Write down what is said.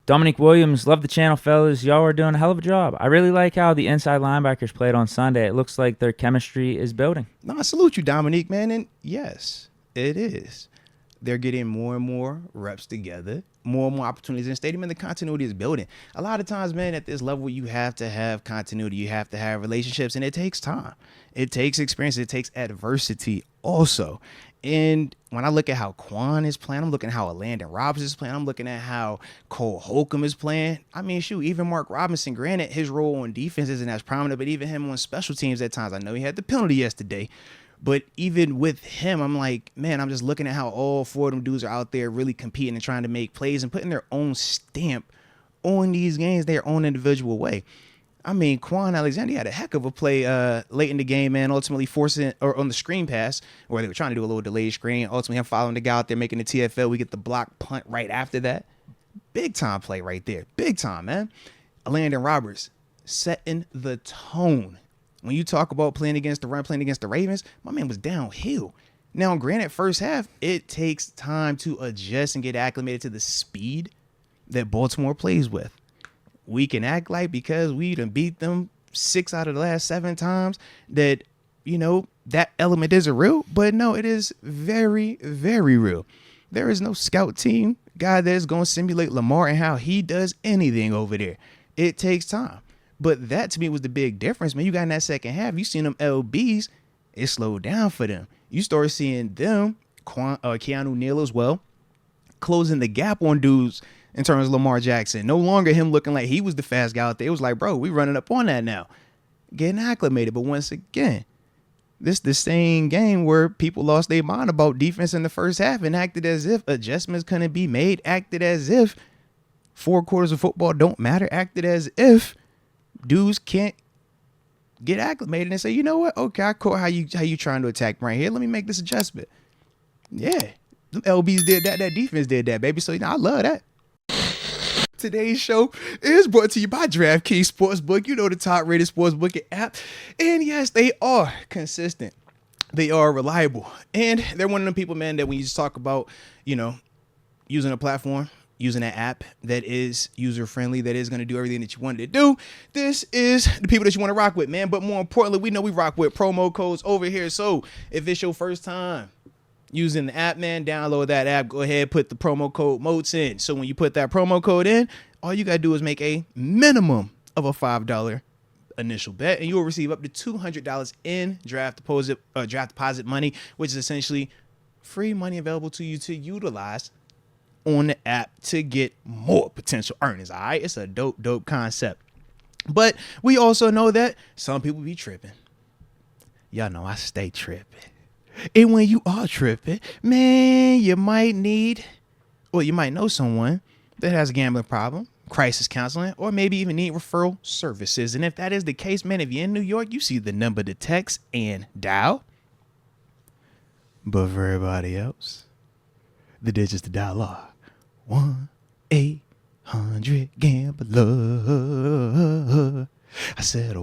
Dominique Williams, love the channel, fellas. Y'all are doing a hell of a job. I really like how the inside linebackers played on Sunday. It looks like their chemistry is building. No, I salute you, Dominique, man. And yes, it is. They're getting more and more reps together, more and more opportunities in the stadium, and the continuity is building. A lot of times, man, at this level, you have to have continuity. You have to have relationships, and it takes time. It takes experience. It takes adversity also. And when I look at how Quan is playing, I'm looking at how Landon Roberts is playing. I'm looking at how Cole Holcomb is playing. I mean, shoot, even Mark Robinson, granted, his role on defense isn't as prominent, but even him on special teams at times. I know he had the penalty yesterday, but even with him, I'm like, man, I'm just looking at how all four of them dudes are out there really competing and trying to make plays and putting their own stamp on these games, their own individual way. I mean, Quan Alexander had a heck of a play late in the game, man, ultimately forcing or on the screen pass where they were trying to do a little delayed screen. Ultimately, him following the guy out there, making the TFL. We get the block punt right after that. Big time play right there. Big time, man. Landon Roberts setting the tone. When you talk about playing against the run, playing against the Ravens, my man was downhill. Now, granted, first half, it takes time to adjust and get acclimated to the speed that Baltimore plays with. We can act like because we done beat them 6 out of the last 7 times that, you know, that element isn't real. But no, it is very, very real. There is no scout team guy that is going to simulate Lamar and how he does anything over there. It takes time. But that to me was the big difference, man. You got in that second half, you seen them ILBs, it slowed down for them. You start seeing them, Keanu Neal as well, closing the gap on dudes in terms of Lamar Jackson. No longer him looking like he was the fast guy out there. It was like, bro, we running up on that now. Getting acclimated. But once again, this the same game where people lost their mind about defense in the first half and acted as if adjustments couldn't be made, acted as if 4 quarters of football don't matter, acted as if dudes can't get acclimated and say, you know what? Okay, I caught how you trying to attack right here. Let me make this adjustment. Yeah. Them LBs did that. That defense did that, baby. So, you know, I love that. Today's show is brought to you by DraftKings Sportsbook. You know, the top rated sportsbook app. And yes, they are consistent. They are reliable. And they're one of them people, man, that when you just talk about, you know, using a platform, using an app that is user-friendly, that is going to do everything that you wanted to do, this is the people that you want to rock with, man. But more importantly, we know we rock with promo codes over here. So if it's your first time using the app, man, download that app. Go ahead, put the promo code MOTES in. So when you put that promo code in, all you got to do is make a minimum of a $5 initial bet, and you'll receive up to $200 in draft deposit money, which is essentially free money available to you to utilize on the app to get more potential earnings. All right, it's a dope concept. But we also know that some people be tripping. Y'all know I stay tripping. And when you are tripping, man, you might know someone that has a gambling problem, crisis counseling, or maybe even need referral services. And if that is the case, man, if you're in New York, you see the number to text and dial. But for everybody else, the digits to dial are 1-800-GAMBLER. I said a